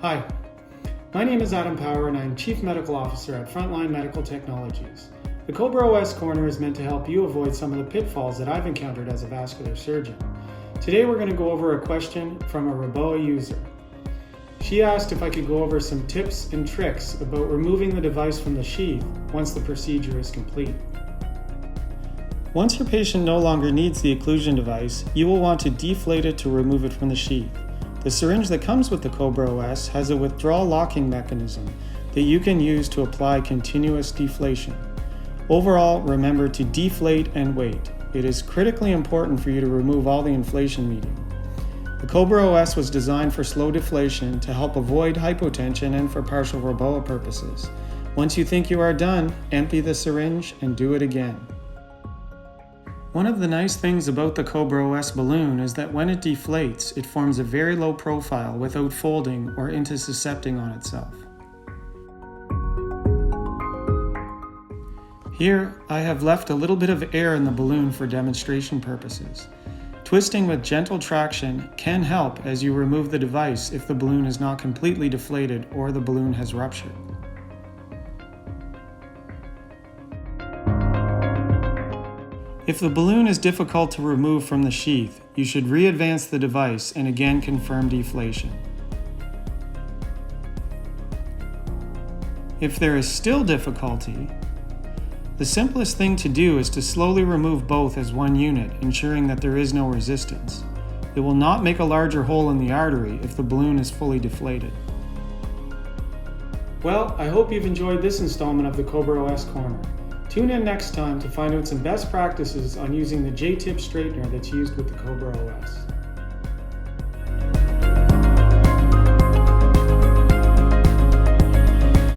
Hi, my name is Adam Power and I'm Chief Medical Officer at Frontline Medical Technologies. The COBRA-OS Corner is meant to help you avoid some of the pitfalls that I've encountered as a vascular surgeon. Today we're going to go over a question from a REBOA user. She asked if I could go over some tips and tricks about removing the device from the sheath once the procedure is complete. Once your patient no longer needs the occlusion device, you will want to deflate it to remove it from the sheath. The syringe that comes with the COBRA-OS has a withdrawal locking mechanism that you can use to apply continuous deflation. Overall, remember to deflate and wait. It is critically important for you to remove all the inflation medium. The COBRA-OS was designed for slow deflation to help avoid hypotension and for partial REBOA purposes. Once you think you are done, empty the syringe and do it again. One of the nice things about the COBRA-OS balloon is that when it deflates, it forms a very low profile without folding or intussuscepting on itself. Here, I have left a little bit of air in the balloon for demonstration purposes. Twisting with gentle traction can help as you remove the device if the balloon is not completely deflated or the balloon has ruptured. If the balloon is difficult to remove from the sheath, you should re-advance the device and again confirm deflation. If there is still difficulty, the simplest thing to do is to slowly remove both as one unit, ensuring that there is no resistance. It will not make a larger hole in the artery if the balloon is fully deflated. Well, I hope you've enjoyed this installment of the COBRA-OS Corner. Tune in next time to find out some best practices on using the J-tip straightener that's used with the COBRA-OS.